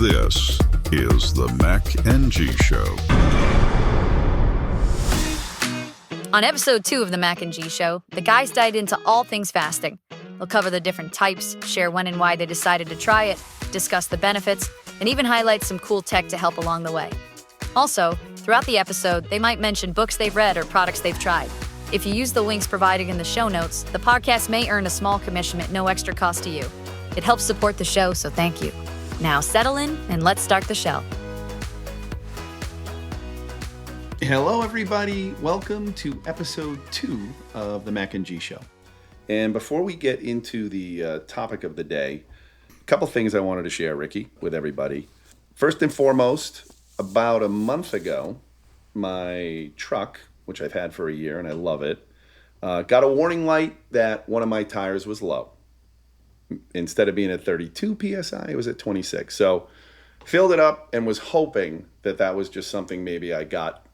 This is the Mack and G Show. On episode 2 of the Mack and G Show, the guys dive into all things fasting. They'll cover the different types, share when and why they decided to try it, discuss the benefits, and even highlight some cool tech to help along the way. Also, throughout the episode, they might mention books they've read or products they've tried. If you use the links provided in the show notes, the podcast may earn a small commission at no extra cost to you. It helps support the show, so thank you. Now settle in and let's start the show. Hello, everybody. Welcome to episode 2 of the Mack and G Show. And before we get into the topic of the day, a couple things I wanted to share, Ricky, with everybody. First and foremost, about a month ago, my truck, which I've had for a year and I love it, got a warning light that one of my tires was low. Instead of being at 32 PSI, it was at 26. So filled it up and was hoping that that was just something maybe I got,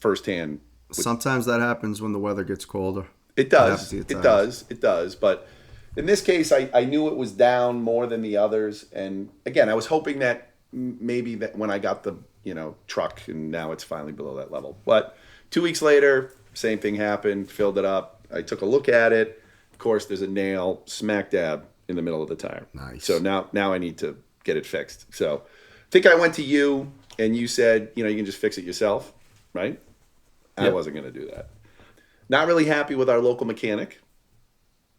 firsthand. Sometimes that happens when the weather gets colder. It does. It does. But in this case, I knew it was down more than the others. And again, I was hoping that maybe that when I got the, truck and now it's finally below that level. But 2 weeks later, same thing happened, filled it up. I took a look at it. Of course, there's a nail smack dab in the middle of the tire. Nice. So now I need to get it fixed. So I think I went to you and you said, you can just fix it yourself, right? Yep. I wasn't going to do that. Not really happy with our local mechanic.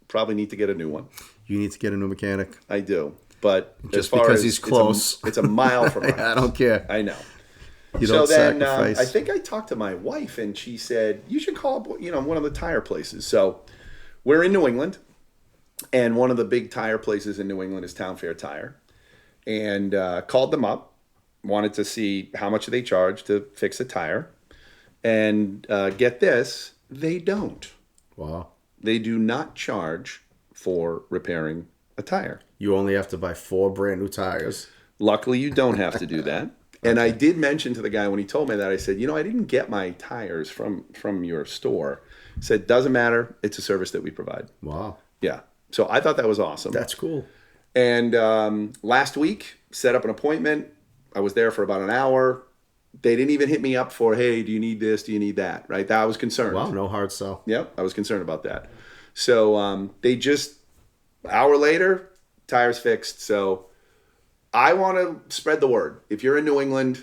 Probably need to get a new one. You need to get a new mechanic? I do. But just as far because as he's close. It's a mile from us. I don't care. I know. You don't sacrifice. I think I talked to my wife and she said, you should call up, one of the tire places. So we're in New England, and one of the big tire places in New England is Town Fair Tire. And called them up, wanted to see how much they charge to fix a tire. And get this, they don't. Wow. They do not charge for repairing a tire. You only have to buy 4 brand new tires. Luckily, you don't have to do that. And I did mention to the guy when he told me that, I said, I didn't get my tires from your store. He said, doesn't matter. It's a service that we provide. Wow. Yeah. So I thought that was awesome. That's cool. And last week, set up an appointment. I was there for about an hour. They didn't even hit me up for, hey, do you need this? Do you need that? Right? I was concerned. Wow, no hard sell. Yep, I was concerned about that. So they just, an hour later, tires fixed. So I want to spread the word. If you're in New England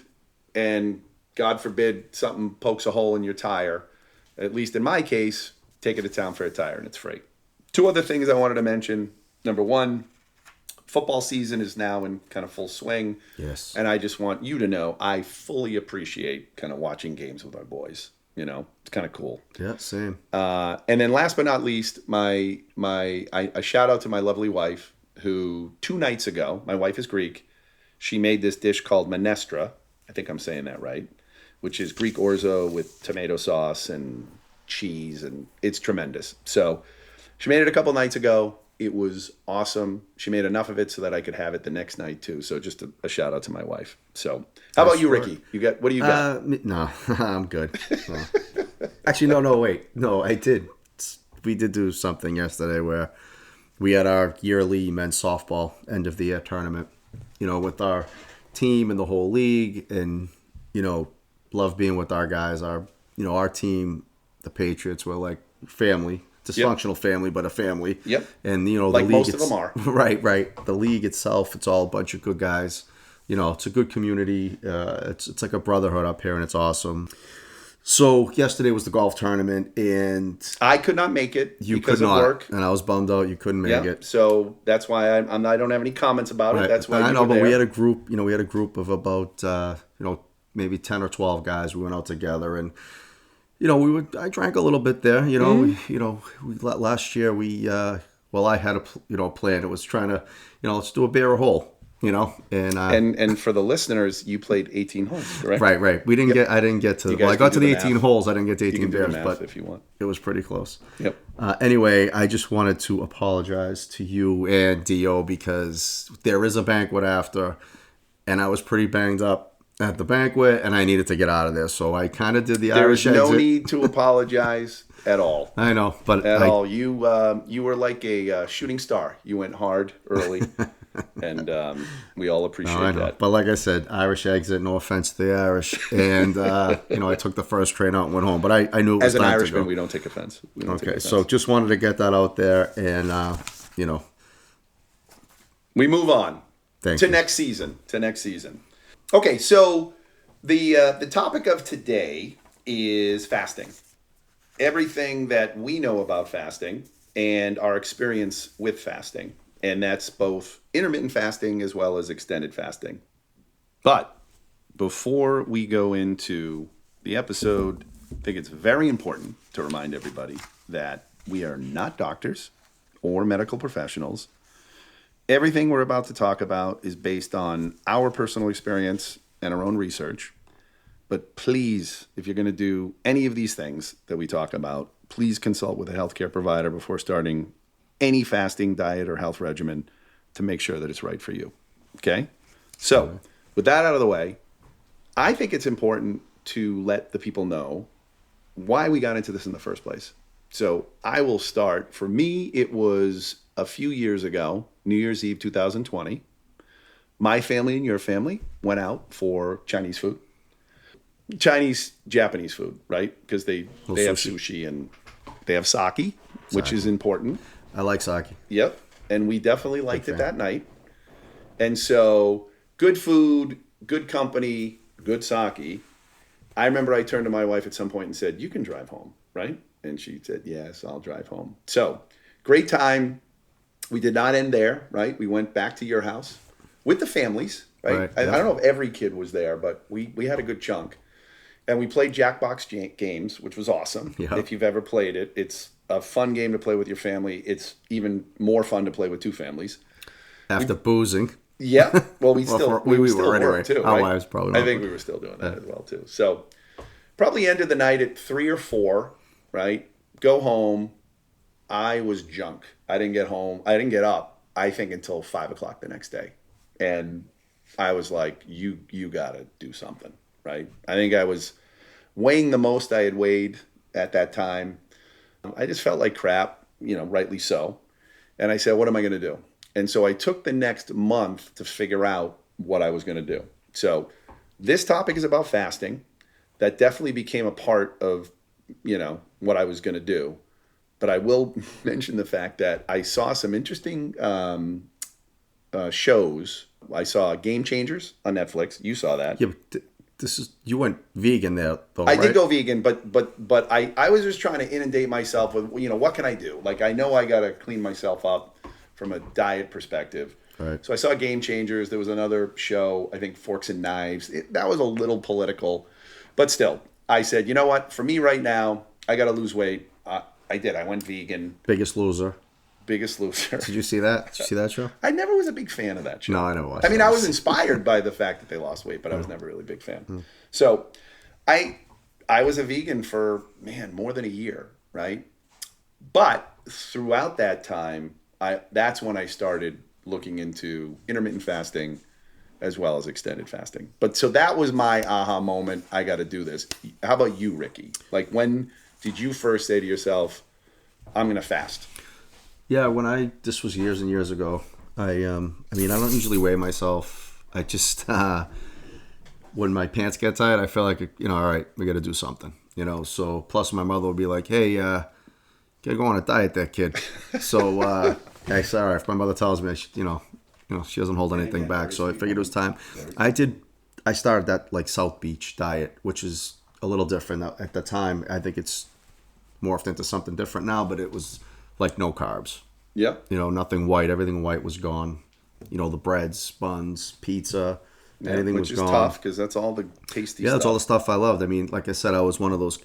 and God forbid something pokes a hole in your tire, at least in my case, take it to Town Fair Tire and it's free. 2 other things I wanted to mention. Number 1, football season is now in kind of full swing. Yes. And I just want you to know I fully appreciate kind of watching games with our boys. It's kind of cool. Yeah, same. And then last but not least, I shout out to my lovely wife who 2 nights ago, my wife is Greek, she made this dish called minestra. I think I'm saying that right, which is Greek orzo with tomato sauce and cheese, and it's tremendous. So she made it a couple nights ago. It was awesome. She made enough of it so that I could have it the next night too. So just a shout out to my wife. So how about you, Ricky? What do you got? No, I'm good. No. Actually, no, wait. No, I did. We did do something yesterday where we had our yearly men's softball end of the year tournament, with our team and the whole league, and, love being with our guys. Our team, the Patriots, were like family. Dysfunctional family, but a family. Yep. And, the like league, most of them are. Right. The league itself, it's all a bunch of good guys. It's a good community. It's like a brotherhood up here, and it's awesome. So yesterday was the golf tournament, and I could not make it because of work, and I was bummed out. You couldn't make it. So that's why I don't have any comments about it. That's why I know. But we had a group. We had a group of about maybe 10 or 12 guys. We went out together, and I drank a little bit there. Last year I had a plan. It was trying to let's do a beer a hole. And for the listeners, you played 18 holes, correct? Right. I didn't get to. Well, I got to the 18 holes. I didn't get to 18 beers, but if you want, it was pretty close. Yep. Anyway, I just wanted to apologize to you and Dio because there is a banquet after, and I was pretty banged up at the banquet, and I needed to get out of there. So I kind of did the Irish exit. There is no need to apologize at all. I know, but at all. You were like a shooting star. You went hard early. And we all appreciate I know. that. But like I said, Irish exit, no offense to the Irish. And, I took the first train out and went home. But I knew it was As an time Irishman, to go. we don't take offense. We don't take Okay, offense. so just wanted to get that out there. And, we move on Thank to you. next season. Okay, so the topic of today is fasting. Everything that we know about fasting and our experience with fasting. And that's both intermittent fasting as well as extended fasting. But before we go into the episode, I think it's very important to remind everybody that we are not doctors or medical professionals. Everything we're about to talk about is based on our personal experience and our own research. But please, if you're going to do any of these things that we talk about, please consult with a healthcare provider before starting any fasting, diet, or health regimen to make sure that it's right for you. Okay? So, with that out of the way, I think it's important to let the people know why we got into this in the first place. So, I will start. For me, it was a few years ago, New Year's Eve 2020. My family and your family went out for Chinese food. Japanese food, right? Because they have sushi and they have sake, which is important. I like sake. Yep. And we definitely liked it that night. And so good food, good company, good sake. I remember I turned to my wife at some point and said, "You can drive home, right?" And she said, "Yes, I'll drive home." So great time. We did not end there, right? We went back to your house with the families, right? I don't know if every kid was there, but we had a good chunk. And we played Jackbox games, which was awesome. Yeah. If you've ever played it, it's a fun game to play with your family. It's even more fun to play with two families. After boozing. Yeah. Well, we still we still were anyway. work too, Our right? wives probably I think we were still doing that as well too. So probably ended the night at 3 or 4, right? Go home. I was junk. I didn't get home. I didn't get up, I think, until 5 o'clock the next day. And I was like, you got to do something, right? I think I was weighing the most I had weighed at that time. I just felt like crap, rightly so. And I said, what am I going to do? And so I took the next month to figure out what I was going to do. So this topic is about fasting. That definitely became a part of, what I was going to do. But I will mention the fact that I saw some interesting shows. I saw Game Changers on Netflix. You saw that. Yeah, but you went vegan there, though, I right? did go vegan, but I was just trying to inundate myself with, what can I do? Like, I know I got to clean myself up from a diet perspective. Right. So I saw Game Changers. There was another show, I think Forks and Knives. That was a little political, but still, I said, you know what? For me right now, I got to lose weight. I did. I went vegan. Biggest Loser. Biggest Loser. Did you see that? Did you see that show? I never was a big fan of that show. No, I never watched I mean, it. I was inspired by the fact that they lost weight, but I was never really a big fan. So I was a vegan for, more than a year, right? But throughout that time, that's when I started looking into intermittent fasting as well as extended fasting. But so that was my aha moment. I got to do this. How about you, Ricky? Like, when did you first say to yourself, I'm going to fast? Yeah, this was years and years ago. I don't usually weigh myself. I just, when my pants get tight, I feel like, all right, we got to do something, So plus my mother would be like, hey, gotta go on a diet there, kid. So I said, all right, if my mother tells me, she doesn't hold anything back. So I figured it was time. I started that like South Beach diet, which is a little different at the time. I think it's morphed into something different now, but it was like no carbs. Yep. Nothing white. Everything white was gone. The breads, buns, pizza, anything was gone. Which is tough because that's all the tasty stuff. Yeah, that's all the stuff I loved. I mean, like I said, I was one of those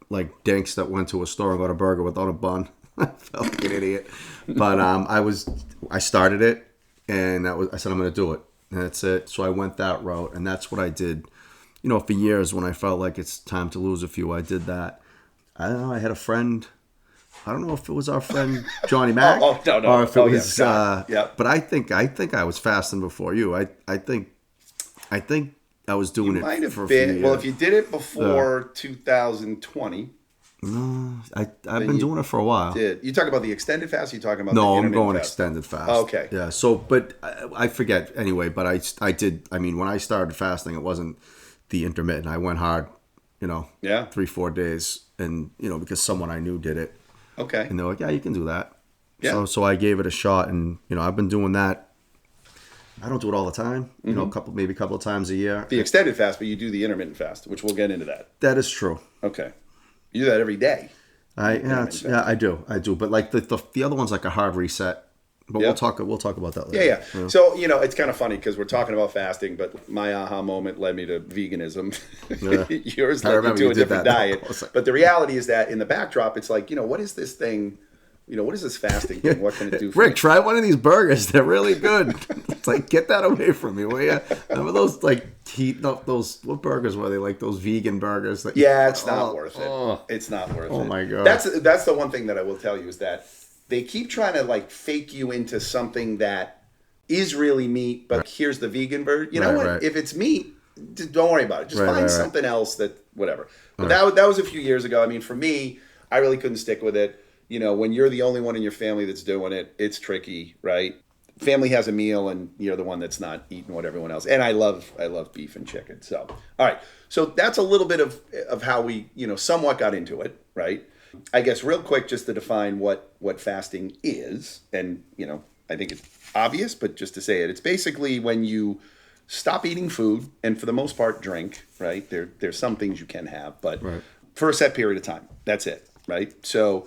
like dinks that went to a store and got a burger without a bun. I felt like an idiot. But I started it, and I said I'm going to do it. And that's it. So I went that route, and that's what I did. For years when I felt like it's time to lose a few, I did that. I don't know. I had a friend. I don't know if it was our friend Johnny Mack, no. or if it was. Yeah. But I think I was fasting before you. I think I was doing Might it have for a few been. years. Well, if you did it before 2020, No, I've been doing it for a while. You talking about the extended fast? Or you talking about No, the I'm intermittent going fast? extended fast. Oh, okay. Yeah. So, but I forget anyway. But I did. I mean, when I started fasting, it wasn't the intermittent. I went hard. Yeah. 3-4 days, and because someone I knew did it. Okay. And they're like, yeah, you can do that. Yeah. So I gave it a shot, and I've been doing that. I don't do it all the time. Maybe a couple of times a year. The extended fast, but you do the intermittent fast, which we'll get into that. That is true. Okay. You do that every day. I do. But like the other one's like a hard reset. But we'll talk about that later. Yeah. So, it's kind of funny because we're talking about fasting, but my aha moment led me to veganism. Yeah. Yours led me to a different diet. But the reality is that in the backdrop, it's like, what is this thing? What is this fasting thing? What can it do for Rick, me? try one of these burgers. They're really good. It's like, get that away from me, will you? Remember those, what burgers were they? Like those vegan burgers? It's not worth it. It's not worth it. Oh, my God. That's the one thing that I will tell you is that they keep trying to, fake you into something that is really meat, but here's the vegan version. You know what? Right. If it's meat, just don't worry about it. Just find something else that, whatever. But that was a few years ago. I mean, for me, I really couldn't stick with it. When you're the only one in your family that's doing it, it's tricky, right? Family has a meal and you're the one that's not eating what everyone else. And I love beef and chicken. So, all right. So that's a little bit of how we, somewhat got into it, right? I guess real quick, just to define what fasting is. And, I think it's obvious, but just to say it, it's basically when you stop eating food and for the most part drink, right? There's some things you can have, but for a set period of time, that's it, right? So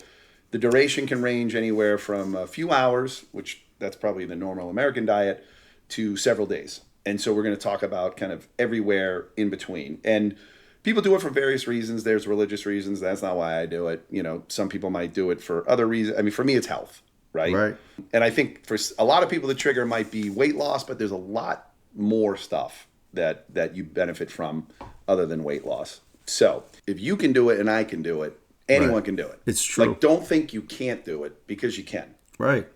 the duration can range anywhere from a few hours, which that's probably the normal American diet, to several days. And so we're going to talk about kind of everywhere in between. And people do it for various reasons. There's religious reasons. That's not why I do it. Some people might do it for other reasons. I mean, for me, it's health, right? Right. And I think for a lot of people, the trigger might be weight loss, but there's a lot more stuff that you benefit from other than weight loss. So if you can do it and I can do it, anyone can do it. It's true. Don't think you can't do it because you can. Right.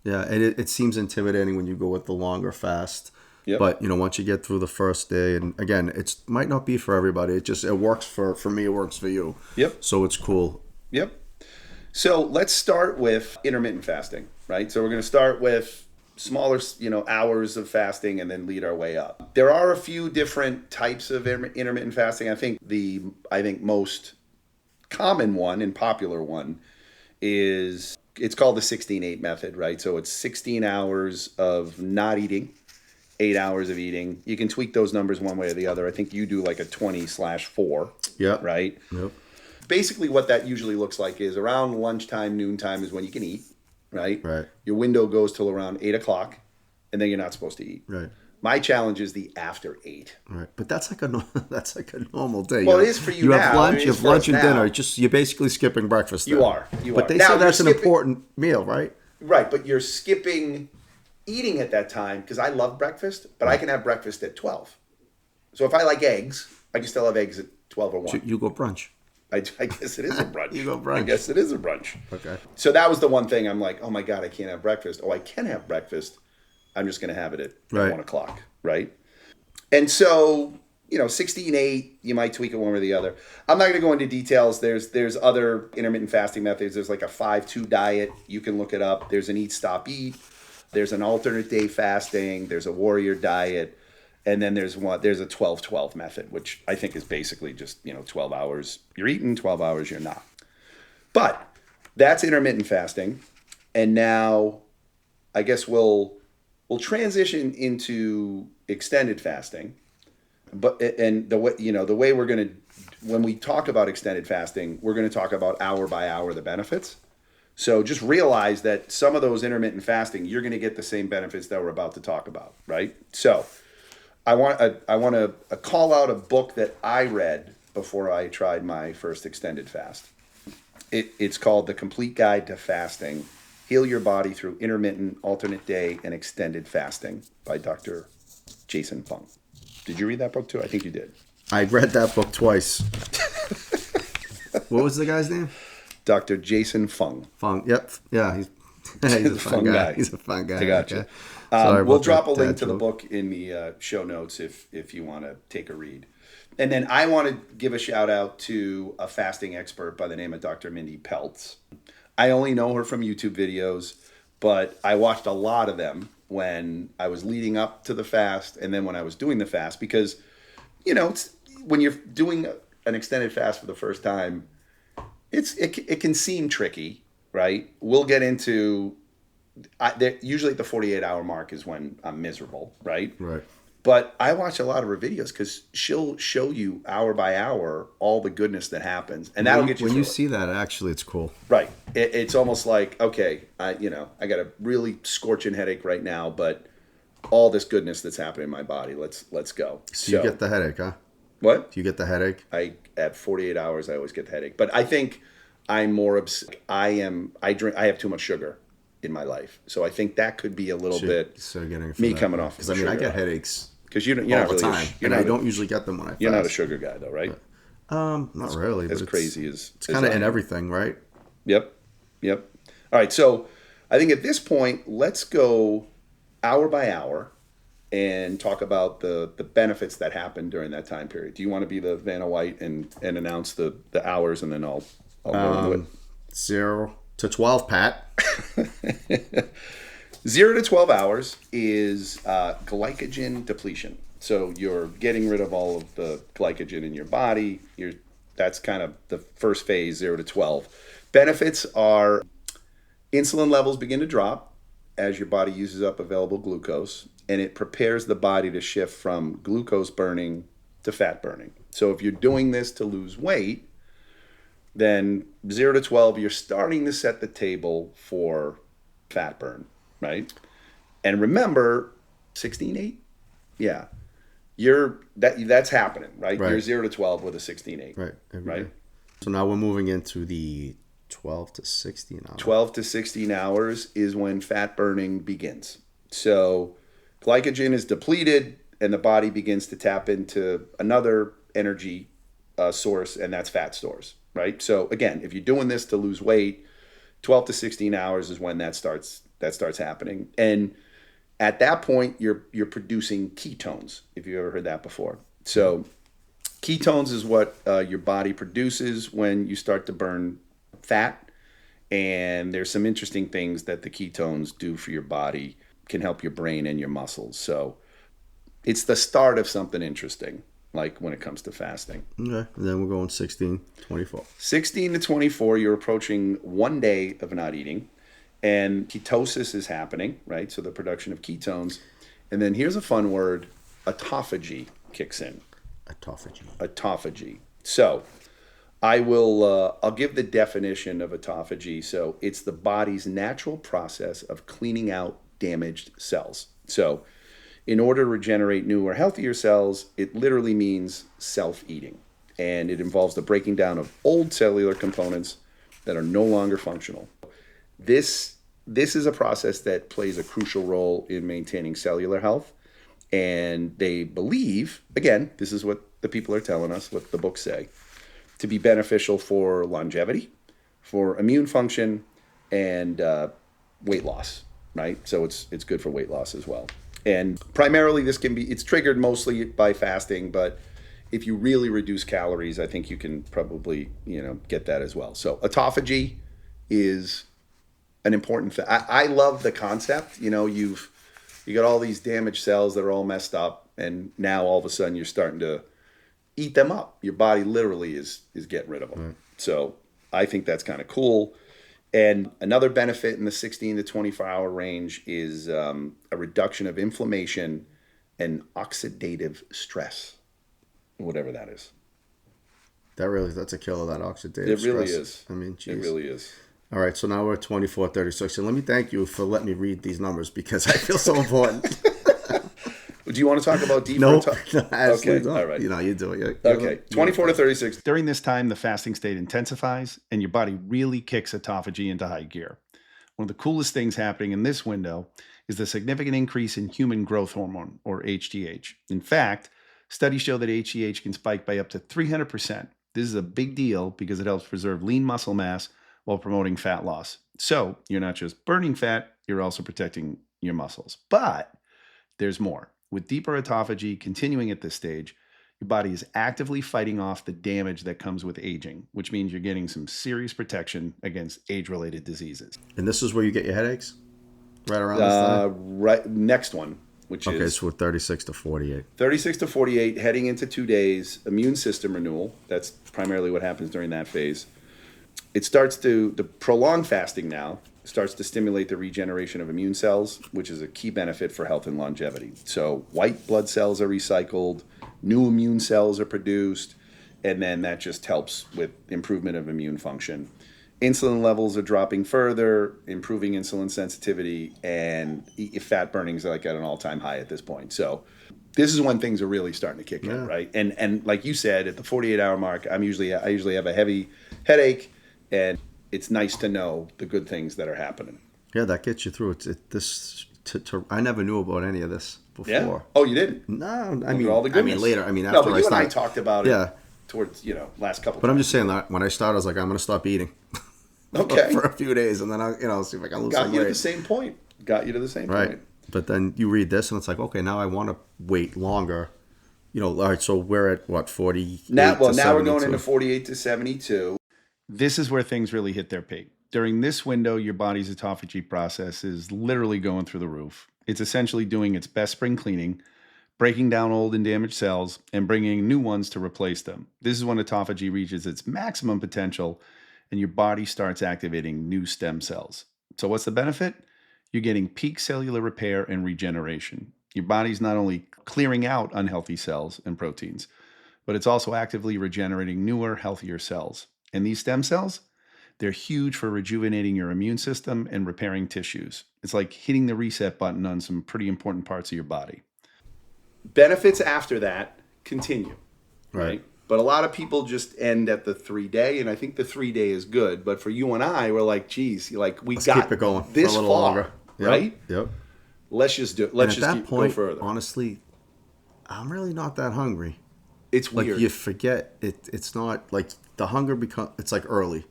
Yeah, and it seems intimidating when you go with the longer fast. Yep. But, once you get through the first day, and again, it might not be for everybody. It works for me, it works for you. Yep. So it's cool. Yep. So let's start with intermittent fasting, right? So we're going to start with smaller, hours of fasting and then lead our way up. There are a few different types of intermittent fasting. I think most common one and popular one is, it's called the 16-8 method, right? So it's 16 hours of not eating, 8 hours of eating. You can tweak those numbers one way or the other. I think you do like a 20/4. Yeah. Right? Yep. Basically what that usually looks like is around lunchtime, noontime is when you can eat, right? Right. Your window goes till around 8 o'clock and then you're not supposed to eat. Right. My challenge is the after 8. Right, but that's like a normal day. Well, it is for you. You now. have lunch, you have lunch and now. dinner. You're basically skipping breakfast. You are. But they say that's an important meal, right? Right, but you're skipping eating at that time because I love breakfast, but I can have breakfast at 12. So if I like eggs, I can still have eggs at 12 or 1. So you go brunch. I guess it is a brunch. You go brunch. I guess it is a brunch. Okay. So that was the one thing I'm like, oh my God, I can't have breakfast. Oh, I can have breakfast. I'm just going to have it at 1 o'clock, right? And so, 16-8, you might tweak it one or the other. I'm not going to go into details. There's other intermittent fasting methods. There's like a 5-2 diet. You can look it up. There's an eat, stop, eat. There's an alternate day fasting. There's a warrior diet. And then there's a 12-12 method, which I think is basically just, 12 hours you're eating, 12 hours you're not. But that's intermittent fasting. And now I guess we'll transition into extended fasting. But the way we're going to, when we talk about extended fasting, we're going to talk about hour by hour the benefits. So just realize that some of those intermittent fasting, you're going to get the same benefits that we're about to talk about, right? So I want to call out a book that I read before I tried my first extended fast. It's called The Complete Guide to Fasting: Heal Your Body Through Intermittent, Alternate Day, and Extended Fasting by Dr. Jason Fung. Did you read that book too? I think you did. I read that book twice. What was the guy's name? Dr. Jason Fung. Fung, yep. Yeah, he's a fun guy. He's a fun guy. I got you. Okay. We'll drop a link to the book in the show notes if you want to take a read. And then I want to give a shout out to a fasting expert by the name of Dr. Mindy Pelz. I only know her from YouTube videos, but I watched a lot of them when I was leading up to the fast and then when I was doing the fast, because, when you're doing an extended fast for the first time, it can seem tricky, right? We'll get into, usually at the 48-hour mark is when I'm miserable, right? Right. But I watch a lot of her videos because she'll show you hour by hour all the goodness that happens, and that'll get you. When through you see that, actually, it's cool. Right. It's almost like, okay, I got a really scorching headache right now, but all this goodness that's happening in my body, let's go. So you get the headache, huh? What? Do you get the headache? At 48 hours, I always get the headache, but I think I'm more I have too much sugar in my life, so I think that could be a little bit me coming off. Because I get headaches. Because you're all not the really time, and I don't usually get them when I fast. You're not a sugar guy, though, right? Not really. As crazy as it's kind of in everything, right? Yep. All right, so I think at this point, let's go hour by hour and talk about the benefits that happen during that time period. Do you want to be the Vanna White and announce the hours, and then I'll go into it? 0 to 12, Pat. 0 to 12 hours is glycogen depletion. So you're getting rid of all of the glycogen in your body. That's kind of the first phase, 0 to 12. Benefits are insulin levels begin to drop as your body uses up available glucose, and it prepares the body to shift from glucose burning to fat burning. So if you're doing this to lose weight, then 0 to 12, you're starting to set the table for fat burn. Right, and remember, 16-8, yeah, that's happening, right? You're 0 to 12 with a 16-8, right. So now we're moving into the 12 to 16 hours. 12 to 16 hours is when fat burning begins. So glycogen is depleted, and the body begins to tap into another energy source, and that's fat stores, right? So again, if you're doing this to lose weight, 12 to 16 hours is when that starts happening. And at that point, you're producing ketones, if you ever heard that before. So ketones is what your body produces when you start to burn fat. And there's some interesting things that the ketones do for your body, can help your brain and your muscles. So it's the start of something interesting, like when it comes to fasting. Okay, and then we're going 16, 24. 16 to 24, you're approaching 1 day of not eating. And ketosis is happening, right? So the production of ketones. And then here's a fun word, autophagy kicks in. Autophagy. So I'll give the definition of autophagy. So it's the body's natural process of cleaning out damaged cells. So in order to regenerate new or healthier cells, it literally means self-eating. And it involves the breaking down of old cellular components that are no longer functional. This is a process that plays a crucial role in maintaining cellular health. And they believe, again, this is what the people are telling us, what the books say, to be beneficial for longevity, for immune function, and weight loss, right? So it's good for weight loss as well. And primarily it's triggered mostly by fasting, but if you really reduce calories, I think you can probably, get that as well. So autophagy is an important thing. I love the concept. You got all these damaged cells that are all messed up, and now all of a sudden you're starting to eat them up. Your body literally is getting rid of them. Right. So I think that's kind of cool. And another benefit in the 16 to 24-hour range is a reduction of inflammation and oxidative stress, whatever that is. That's a killer, that oxidative stress. It really is. I mean, geez. It really is. All right, so now we're at 24, 36. And let me thank you for letting me read these numbers because I feel so important. Do you want to talk about deeper? No, absolutely not. All right. You do it. Okay, 24 to 36. During this time, the fasting state intensifies and your body really kicks autophagy into high gear. One of the coolest things happening in this window is the significant increase in human growth hormone, or HGH. In fact, studies show that HGH can spike by up to 300%. This is a big deal because it helps preserve lean muscle mass while promoting fat loss. So you're not just burning fat, you're also protecting your muscles. But there's more. With deeper autophagy continuing at this stage, your body is actively fighting off the damage that comes with aging, which means you're getting some serious protection against age-related diseases. And this is where you get your headaches? Right around this time? Right, next one, which Okay, is so 36 to 48. 36 to 48, heading into 2 days, immune system renewal. That's primarily what happens during that phase. It starts to, the prolonged fasting now starts to stimulate the regeneration of immune cells, which is a key benefit for health and longevity. So white blood cells are recycled, new immune cells are produced, and then that just helps with improvement of immune function. Insulin levels are dropping further, improving insulin sensitivity, and fat burning is like at an all-time high at this point. So this is when things are really starting to kick in, right? And like you said, at the 48-hour mark, I usually have a heavy headache, and it's nice to know the good things that are happening. Yeah, that gets you through. I never knew about any of this before. Yeah? Oh, you didn't? No, all the goodness. later. After but you and I started, talked about it towards, last couple But times. I'm just saying that when I started, I was like, I'm going to stop eating. Okay. For a few days, and then I'll see if I can lose some weight. Got you to the same point. Right. But then you read this, and it's like, okay, now I want to wait longer. All right, so we're at, what, 48 now to 72? We're going into 48 to 72. This is where things really hit their peak. During this window, your body's autophagy process is literally going through the roof. It's essentially doing its best spring cleaning, breaking down old and damaged cells, and bringing new ones to replace them. This is when autophagy reaches its maximum potential, and your body starts activating new stem cells. So what's the benefit? You're getting peak cellular repair and regeneration. Your body's not only clearing out unhealthy cells and proteins, but it's also actively regenerating newer, healthier cells. And these stem cells, they're huge for rejuvenating your immune system and repairing tissues. It's like hitting the reset button on some pretty important parts of your body. Benefits after that continue, right? But a lot of people just end at the 3-day, and I think the 3-day is good. But for you and I, we're like, geez, let's keep it going this for a little far, longer, right? Yep. Let's just do. Let's just go further. Honestly, I'm really not that hungry. It's weird. Like you forget it. It's not like the hunger it's like early.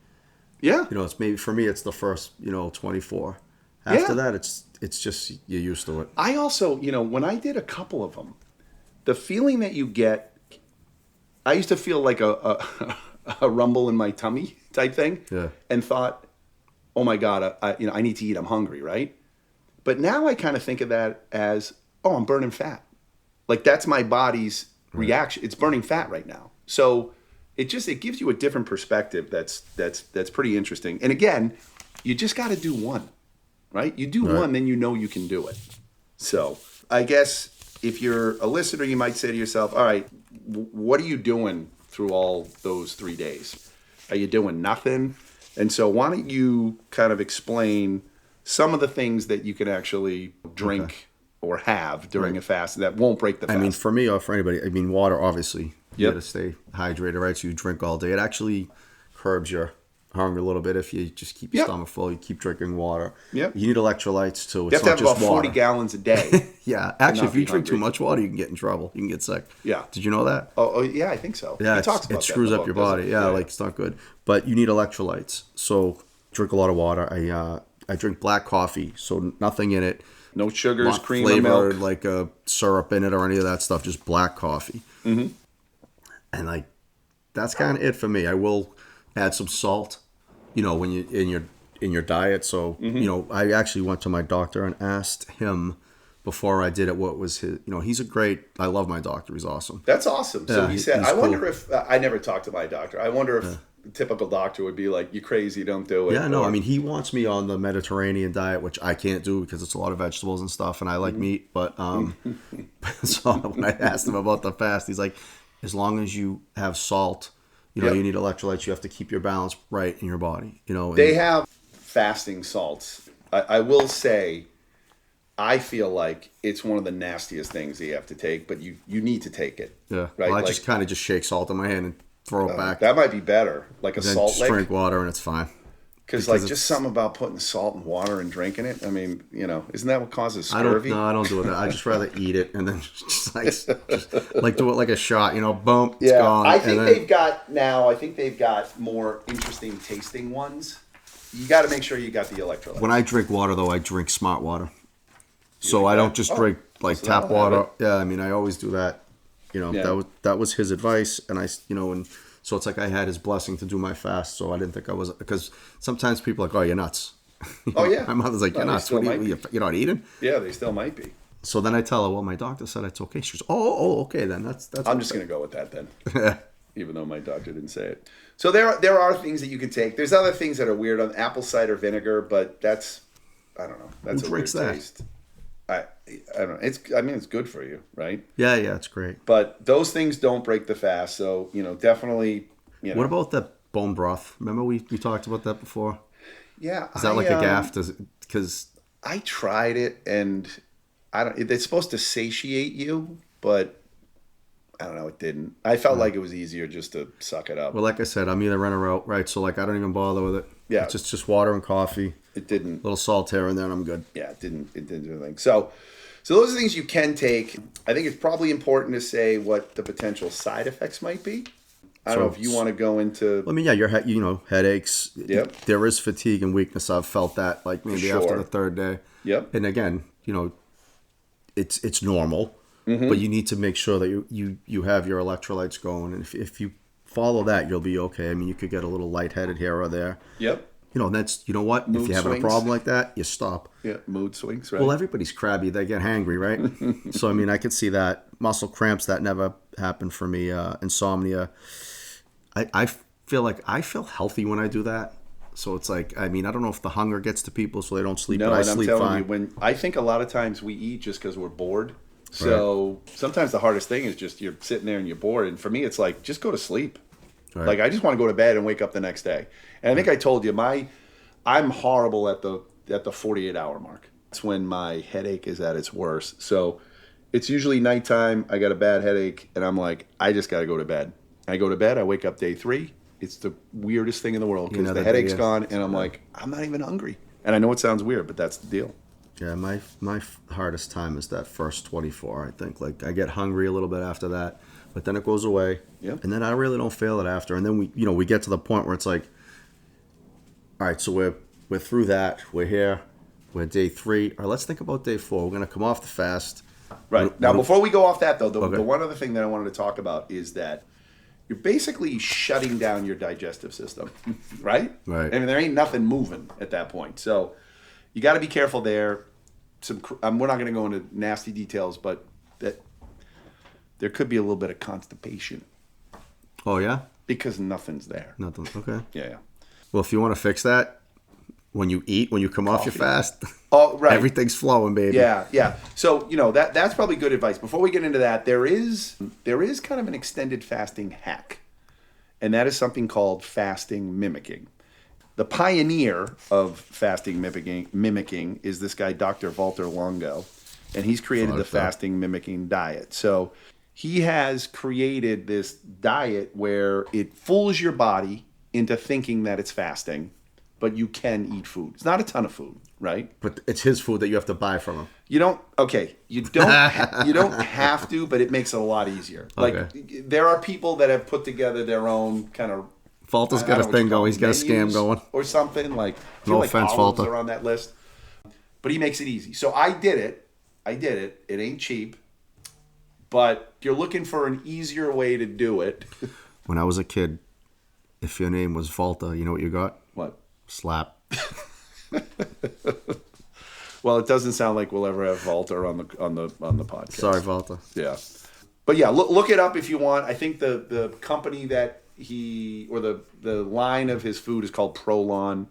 Yeah. It's maybe for me it's the first 24. After that it's just you're used to it. I also when I did a couple of them, the feeling that you get. I used to feel like a rumble in my tummy type thing, and thought, "Oh my God, I need to eat. I'm hungry, right?" But now I kind of think of that as, "Oh, I'm burning fat." Like that's my body's reaction. It's burning fat right now. So it gives you a different perspective. That's pretty interesting. And again, you just got to do one, right? You do one, then you can do it. So I guess if you're a listener, you might say to yourself, "All right, what are you doing through all those 3 days? Are you doing nothing?" And so why don't you kind of explain some of the things that you can actually drink or have during a fast that won't break the fast? I mean, for me or for anybody, water, obviously. You got to stay hydrated, right? So you drink all day. It actually curbs your hunger a little bit if you just keep your stomach full. You keep drinking water. Yep. You need electrolytes too. You have to have about 40 gallons a day. Yeah. Actually, if you drink too much water, you can get in trouble. You can get sick. Yeah. Did you know that? Oh yeah, I think so. Yeah, he talks about it screws up your body. Yeah, like it's not good. But you need electrolytes. So drink a lot of water. I drink black coffee, so nothing in it. No sugars, Not cream, flavored, or milk. like a syrup in it or any of that stuff. Just black coffee. Mm-hmm. And that's kind of it for me. I will add some salt, when you in your diet. So I actually went to my doctor and asked him before I did it what was his. I love my doctor. He's awesome. That's awesome. So he said, I wonder if I never talked to my doctor. I wonder if the typical doctor would be like, "You crazy, don't do it." Yeah, no. I mean, he wants me on the Mediterranean diet, which I can't do because it's a lot of vegetables and stuff, and I like meat. But so when I asked him about the fast, he's like, as long as you have salt, you need electrolytes. You have to keep your balance right in your body. They have fasting salts. I will say, I feel like it's one of the nastiest things that you have to take, but you need to take it. Yeah. Right? Well, I just kind of just shake salt in my hand and throw it back. That might be better, like a then salt just lick. drink water and it's fine. Because just something about putting salt in water and drinking it. I mean, isn't that what causes I scurvy? don't do it. I just rather eat it and then just do it like a shot. Boom, it's Yeah, gone. I think they've got more interesting tasting ones. You got to make sure you got the electrolytes. When I drink water, though, I drink smart water. So I don't just drink tap water. Yeah, I mean, I always do that. that was his advice, and and so it's like I had his blessing to do my fast, so I didn't think I was, because sometimes people are like, oh, you're nuts. Oh yeah. My mother's like, you're nuts. What you're not eating? Yeah, they still might be. So then I tell her, well, my doctor said it's okay. She goes, oh, okay, then that's. I'm just gonna go with that then, even though my doctor didn't say it. So there are things that you can take. There's other things that are weird on apple cider vinegar, but that's, I don't know. That's a weird taste. I don't know. It's good for you, right? Yeah, it's great. But those things don't break the fast. So definitely. What about the bone broth? Remember we talked about that before? Yeah. Is that like a gaff? Because I tried it, and it's supposed to satiate you, but I don't know. It didn't. I felt like it was easier just to suck it up. Well, like I said, I'm either in or out, right? So like I don't even bother with it. Yeah. It's just water and coffee. It didn't. A little salt here and there, and I'm good. Yeah, it didn't do anything. So those are things you can take. I think it's probably important to say what the potential side effects might be. I don't know if you want to go into. I mean, yeah, headaches. Yep. There is fatigue and weakness. I've felt that like maybe after the third day. Yep. And again, it's normal, but you need to make sure that you have your electrolytes going, and if you follow that, you'll be okay. I mean, you could get a little lightheaded here or there. Yep. And that's, what? Mood if you're having swings. a problem like that, you stop. Yeah, mood swings, right? Well, everybody's crabby. They get hangry, right? So, I mean, I could see that. Muscle cramps, that never happened for me. Insomnia. I feel like I feel healthy when I do that. So it's like, I mean, I don't know if the hunger gets to people so they don't sleep, but I sleep fine. I think a lot of times we eat just because we're bored. So sometimes the hardest thing is just you're sitting there and you're bored. And for me, it's like, just go to sleep. Right. Like, I just want to go to bed and wake up the next day. And I think I told you, I'm horrible at the 48-hour mark. That's when my headache is at its worst. So it's usually nighttime. I got a bad headache, and I'm like, I just got to go to bed. I go to bed. I wake up day 3. It's the weirdest thing in the world because the headache's gone, and I'm like, I'm not even hungry. And I know it sounds weird, but that's the deal. Yeah, my hardest time is that first 24, I think. Like, I get hungry a little bit after that, but then it goes away. Yep. And then I really don't feel it after. And then we get to the point where it's like, all right, so we're through that. We're here. We're day 3. All right, let's think about day 4. We're going to come off the fast. Right. Now, before we go off that, though, the one other thing that I wanted to talk about is that you're basically shutting down your digestive system, right? Right. I mean, there ain't nothing moving at that point. So you got to be careful there. We're not going to go into nasty details, but that there could be a little bit of constipation. Oh, yeah? Because nothing's there. Nothing. Okay. Yeah. Well, if you want to fix that, when you come off your fast, right. Everything's flowing, baby. Yeah. So, that's probably good advice. Before we get into that, there is kind of an extended fasting hack. And that is something called fasting mimicking. The pioneer of fasting mimicking is this guy, Dr. Valter Longo. And he's created the fasting mimicking diet. So he has created this diet where it fools your body into thinking that it's fasting, but you can eat food. It's not a ton of food, right? But it's his food that you have to buy from him. You don't have to, but it makes it a lot easier. Like, there are people that have put together their own kind of. Valter's got a thing going. He's got a scam going. Or something. Like, no offense, olives Valter. are on that list. But he makes it easy. So I did it. It ain't cheap. But if you're looking for an easier way to do it. When I was a kid, if your name was Valter, you know what you got? What? Slap. Well, it doesn't sound like we'll ever have Valter on the podcast. Sorry, Valter. Yeah, but yeah, look it up if you want. I think the company that the line of his food is called Prolon.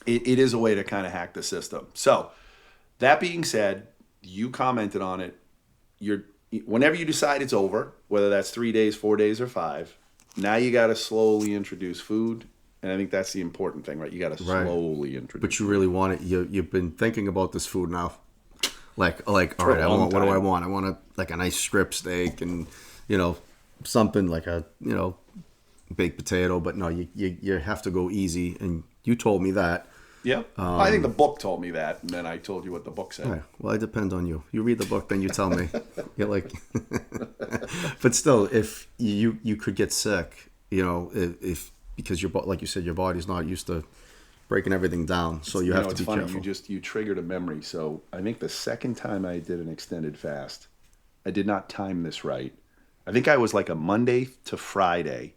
It is a way to kind of hack the system. So that being said, you commented on it. Whenever you decide it's over, whether that's 3 days, 4 days, or 5, now you got to slowly introduce food. And I think that's the important thing, right? You got to slowly introduce. But you really want it. You've been thinking about this food now, like all right. What do I want? I want a nice strip steak and something like a baked potato. But no, you have to go easy. And you told me that. Yep. I think the book told me that, and then I told you what the book said. Right. Well, it depends on you. You read the book, then you tell me. You're like, but still, if you could get sick, if. Because like you said, your body's not used to breaking everything down, so you have to be careful. You triggered a memory. So I think the second time I did an extended fast, I did not time this right. I think I was like a Monday to Friday.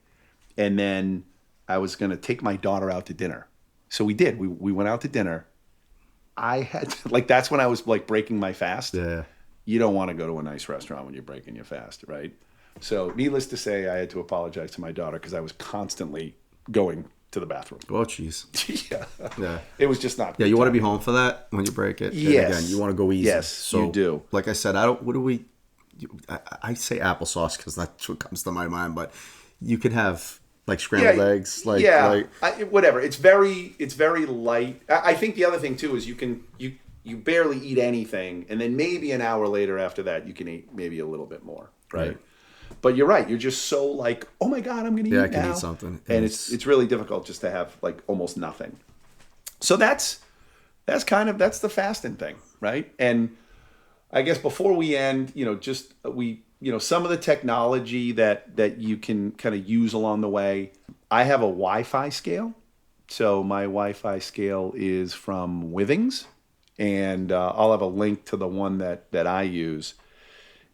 And then I was going to take my daughter out to dinner. So we did. We went out to dinner. I had to, like, that's when I was like breaking my fast. Yeah. You don't want to go to a nice restaurant when you're breaking your fast, right? So needless to say, I had to apologize to my daughter because I was constantly going to the bathroom. Oh, jeez. Yeah. It was just not. Yeah, you want to be home for that when you break it. Yes. And again, you want to go easy. Yes, so, you do. Like I said, I say applesauce because that's what comes to my mind, but you could have like scrambled eggs. Whatever. It's very light. I think the other thing too is you barely eat anything, and then maybe an hour later after that you can eat maybe a little bit more, right? But you're right. You're just so like, oh my God, I'm going to eat now. Yeah, I can eat something. And it's really difficult just to have like almost nothing. So that's the fasting thing, right? And I guess before we end, some of the technology that you can kind of use along the way. I have a Wi-Fi scale. So my Wi-Fi scale is from Withings, and I'll have a link to the one that I use.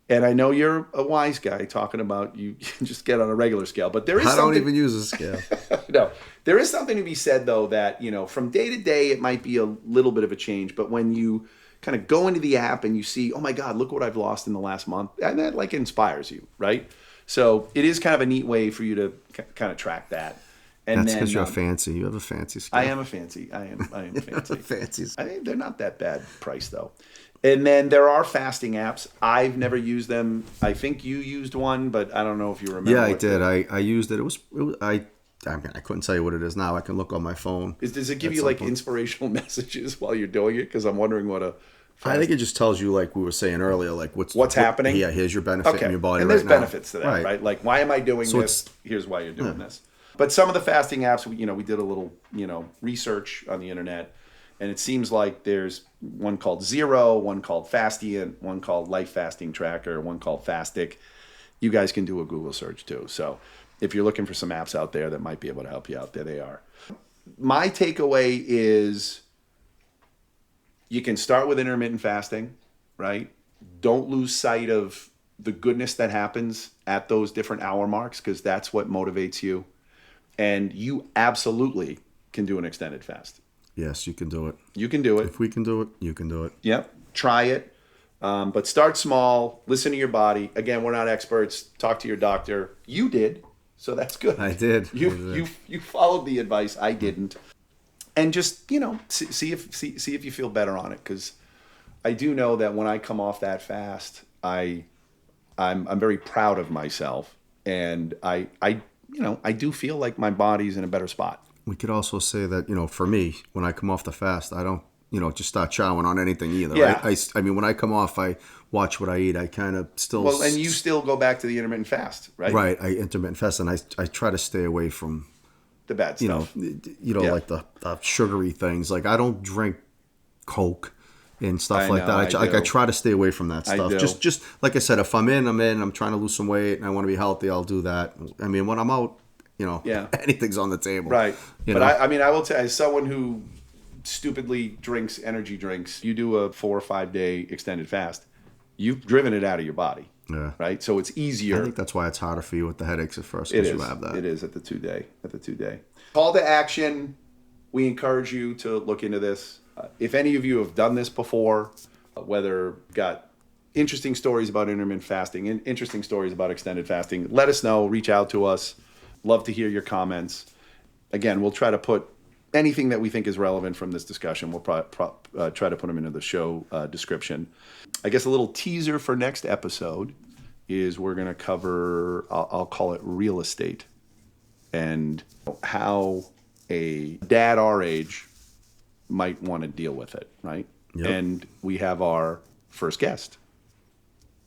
And I know you're a wise guy talking about you just get on a regular scale, but there is I don't even use a scale. No, there is something to be said though that, from day to day, it might be a little bit of a change, but when you kind of go into the app and you see, oh my God, look what I've lost in the last month, and that like inspires you, right? So it is kind of a neat way for you to kind of track that. And that's because you're fancy. You have a fancy scale. I am a fancy. I am fancy. Fancies. I think they're not that bad price though. And then there are fasting apps. I've never used them. I think you used one, but I don't know if you remember. Yeah, I did. I used it. I couldn't tell you what it is now. I can look on my phone. Does it give you like inspirational messages while you're doing it? Because I'm wondering what a. I think it just tells you, like we were saying earlier, like what's happening. Yeah, here's your benefit in your body. And there's right now. benefits to that, right? Like, why am I doing this? Here's why you're doing this. But some of the fasting apps, we did a little, research on the internet, and it seems like there's one called Zero, one called Fasty, one called Life Fasting Tracker, one called Fastic. You guys can do a Google search too. So if you're looking for some apps out there that might be able to help you out, there they are. My takeaway is you can start with intermittent fasting, right? Don't lose sight of the goodness that happens at those different hour marks, because that's what motivates you. And you absolutely can do an extended fast. Yes, you can do it. You can do it. If we can do it, you can do it. Yep. Try it. But start small. Listen to your body. Again, we're not experts. Talk to your doctor. You did, so that's good. I did. You followed the advice. I didn't. And just, see if you feel better on it, because I do know that when I come off that fast, I'm very proud of myself, and I do feel like my body's in a better spot. We could also say that, for me, when I come off the fast, I don't, just start chowing on anything either. Yeah. Right? I mean, when I come off, I watch what I eat. I kind of still... Well, and you still go back to the intermittent fast, right? Right. I intermittent fast, and I try to stay away from... the bad stuff. Like the sugary things. Like, I don't drink Coke and stuff like that. I try to stay away from that stuff. Just like I said, if I'm in, I'm trying to lose some weight and I want to be healthy, I'll do that. I mean, when I'm out, anything's on the table. Right. I will tell you, as someone who stupidly drinks energy drinks, you do a 4 or 5 day extended fast, you've driven it out of your body. Yeah. Right. So it's easier. I think that's why it's harder for you with the headaches at first, because you have that. It is at the 2 day. Call to action. We encourage you to look into this. If any of you have done this before, whether got interesting stories about intermittent fasting and interesting stories about extended fasting, let us know. Reach out to us. Love to hear your comments. Again, we'll try to put anything that we think is relevant from this discussion. We'll try to put them into the show description. I guess a little teaser for next episode is we're going to cover, I'll call it real estate, and how a dad our age might want to deal with it, right? Yep. And we have our first guest,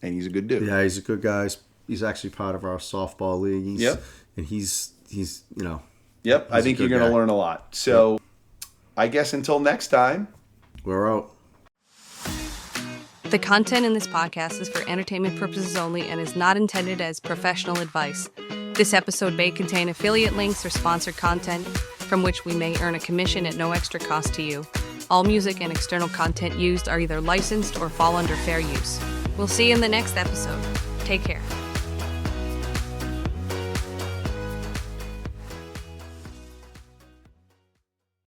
and he's a good dude. Yeah, he's a good guy. He's actually part of our softball league. And he's Yep, I think you're going to learn a lot. So I guess until next time, we're out. The content in this podcast is for entertainment purposes only and is not intended as professional advice. This episode may contain affiliate links or sponsored content from which we may earn a commission at no extra cost to you. All music and external content used are either licensed or fall under fair use. We'll see you in the next episode. Take care.